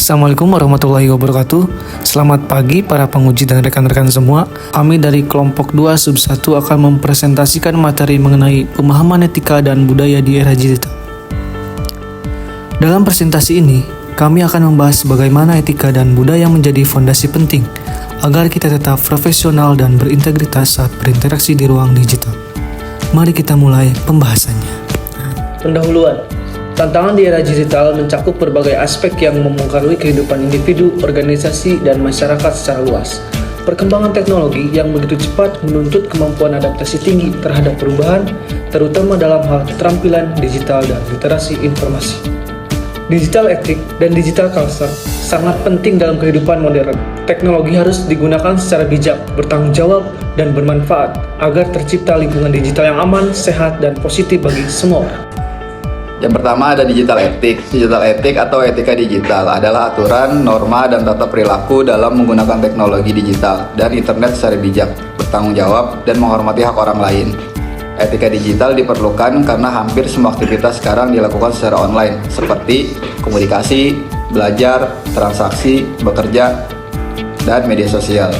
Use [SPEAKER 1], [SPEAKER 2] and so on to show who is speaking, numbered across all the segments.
[SPEAKER 1] Assalamualaikum warahmatullahi wabarakatuh. Selamat pagi para penguji dan rekan-rekan semua. Kami dari kelompok 2 sub 1 akan mempresentasikan materi mengenai pemahaman etika dan budaya di era digital. Dalam presentasi ini, kami akan membahas bagaimana etika dan budaya menjadi fondasi penting agar kita tetap profesional dan berintegritas saat berinteraksi di ruang digital. Mari kita mulai pembahasannya.
[SPEAKER 2] Pendahuluan. Tantangan di era digital mencakup berbagai aspek yang mempengaruhi kehidupan individu, organisasi, dan masyarakat secara luas. Perkembangan teknologi yang begitu cepat menuntut kemampuan adaptasi tinggi terhadap perubahan, terutama dalam hal keterampilan digital dan literasi informasi. Digital etik dan digital culture sangat penting dalam kehidupan modern. Teknologi harus digunakan secara bijak, bertanggung jawab, dan bermanfaat agar tercipta lingkungan digital yang aman, sehat, dan positif bagi semua orang.
[SPEAKER 3] Yang pertama ada digital etik. Digital etik atau etika digital adalah aturan, norma, dan tata perilaku dalam menggunakan teknologi digital dan internet secara bijak, bertanggung jawab, dan menghormati hak orang lain. Etika digital diperlukan karena hampir semua aktivitas sekarang dilakukan secara online, seperti komunikasi, belajar, transaksi, bekerja, dan media sosial.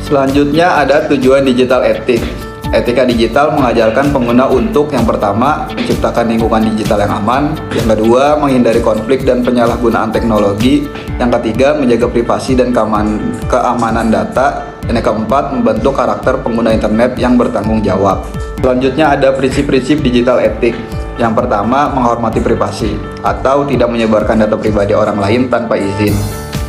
[SPEAKER 3] Selanjutnya ada tujuan digital etik. Etika digital mengajarkan pengguna untuk yang pertama, menciptakan lingkungan digital yang aman, yang kedua, menghindari konflik dan penyalahgunaan teknologi, yang ketiga, menjaga privasi dan keamanan data, dan yang keempat, membentuk karakter pengguna internet yang bertanggung jawab. Selanjutnya ada prinsip-prinsip digital etik. Yang pertama, menghormati privasi atau tidak menyebarkan data pribadi orang lain tanpa izin.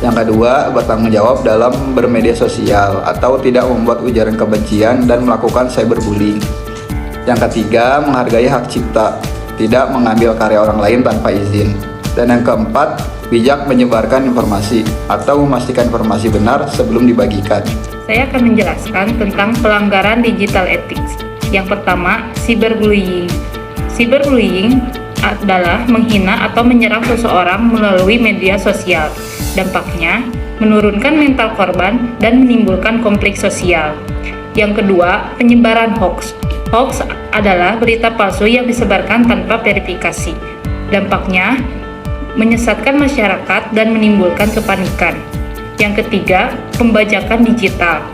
[SPEAKER 3] Yang kedua, bertanggung jawab dalam bermedia sosial atau tidak membuat ujaran kebencian dan melakukan cyberbullying. Yang ketiga, menghargai hak cipta, tidak mengambil karya orang lain tanpa izin. Dan yang keempat, bijak menyebarkan informasi atau memastikan informasi benar sebelum dibagikan.
[SPEAKER 4] Saya akan menjelaskan tentang pelanggaran digital ethics. Yang pertama, cyberbullying. Cyberbullying adalah menghina atau menyerang seseorang melalui media sosial. Dampaknya, menurunkan mental korban dan menimbulkan konflik sosial. Yang kedua, penyebaran hoax. Hoax adalah berita palsu yang disebarkan tanpa verifikasi. Dampaknya, menyesatkan masyarakat dan menimbulkan kepanikan. Yang ketiga, pembajakan digital.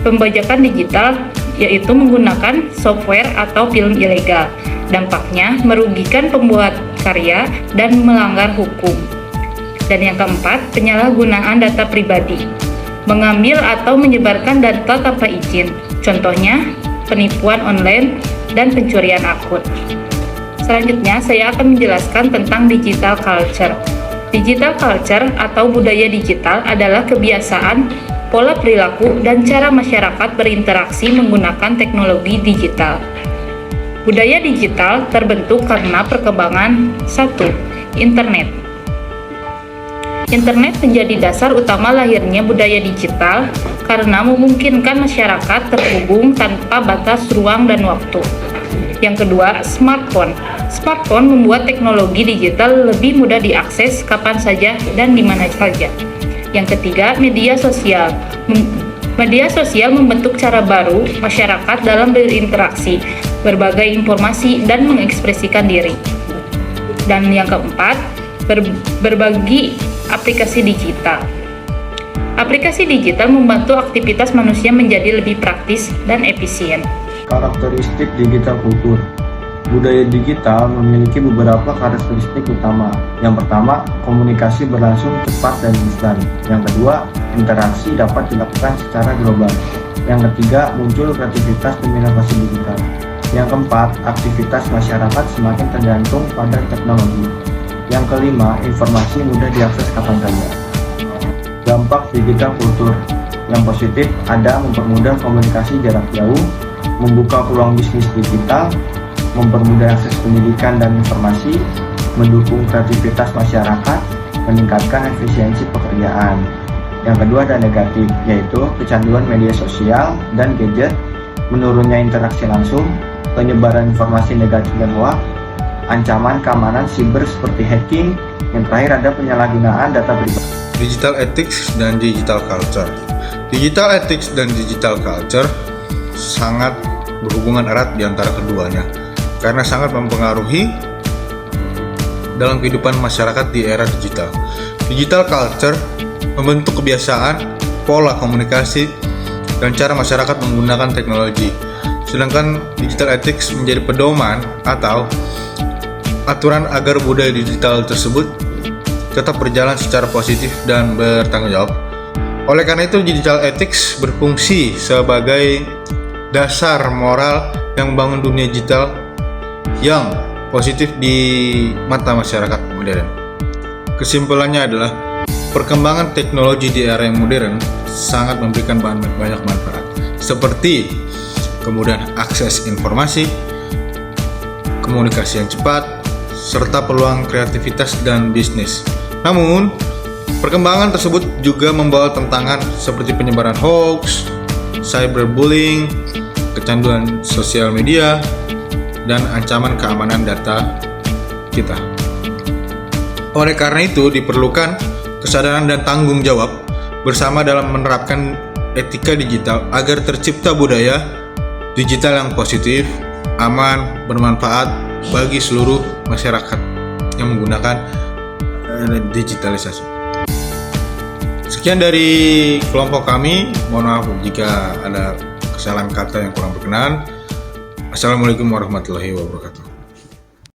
[SPEAKER 4] Pembajakan digital yaitu menggunakan software atau film ilegal. Dampaknya, merugikan pembuat karya dan melanggar hukum. Dan yang keempat, penyalahgunaan data pribadi. Mengambil atau menyebarkan data tanpa izin. Contohnya, penipuan online dan pencurian akun. Selanjutnya, saya akan menjelaskan tentang digital culture. Digital culture atau budaya digital adalah kebiasaan, pola perilaku, dan cara masyarakat berinteraksi menggunakan teknologi digital. Budaya digital terbentuk karena perkembangan 1. Internet. Internet menjadi dasar utama lahirnya budaya digital karena memungkinkan masyarakat terhubung tanpa batas ruang dan waktu. Yang kedua, smartphone. Smartphone membuat teknologi digital lebih mudah diakses kapan saja dan di mana saja. Yang ketiga, media sosial. Media sosial membentuk cara baru masyarakat dalam berinteraksi, berbagai informasi, dan mengekspresikan diri. Dan yang keempat, berbagi aplikasi digital. Aplikasi digital membantu aktivitas manusia menjadi lebih praktis dan efisien.
[SPEAKER 5] Karakteristik digital kultur. Budaya digital memiliki beberapa karakteristik utama. Yang pertama, komunikasi berlangsung cepat dan instan. Yang kedua, interaksi dapat dilakukan secara global. Yang ketiga, muncul kreativitas dan inovasi digital. Yang keempat, aktivitas masyarakat semakin tergantung pada teknologi. Yang kelima, informasi mudah diakses kapan saja. Dampak digital kultur. Yang positif ada mempermudah komunikasi jarak jauh, membuka peluang bisnis digital, mempermudah akses pendidikan dan informasi, mendukung kreativitas masyarakat, meningkatkan efisiensi pekerjaan. Yang kedua ada negatif, yaitu kecanduan media sosial dan gadget, menurunnya interaksi langsung, penyebaran informasi negatif dan hoax, ancaman keamanan siber seperti hacking. Yang terakhir ada penyalahgunaan data pribadi.
[SPEAKER 6] Digital ethics dan digital culture. Digital ethics dan digital culture sangat berhubungan erat di antara keduanya karena sangat mempengaruhi dalam kehidupan masyarakat di era digital. Digital culture membentuk kebiasaan, pola komunikasi, dan cara masyarakat menggunakan teknologi. Sedangkan digital ethics menjadi pedoman atau aturan agar budaya digital tersebut tetap berjalan secara positif dan bertanggung jawab. Oleh karena itu, digital ethics berfungsi sebagai dasar moral yang membangun dunia digital yang positif di mata masyarakat modern. Kesimpulannya adalah perkembangan teknologi di era yang modern sangat memberikan banyak manfaat, seperti kemudahan akses informasi, komunikasi yang cepat, serta peluang kreativitas dan bisnis. Namun, perkembangan tersebut juga membawa tantangan seperti penyebaran hoax, cyberbullying, kecanduan sosial media, dan ancaman keamanan data kita. Oleh karena itu, diperlukan kesadaran dan tanggung jawab bersama dalam menerapkan etika digital agar tercipta budaya digital yang positif, aman, bermanfaat bagi seluruh masyarakat yang menggunakan digitalisasi. Sekian dari kelompok kami. Mohon maaf jika ada kesalahan kata yang kurang berkenan. Assalamualaikum warahmatullahi wabarakatuh.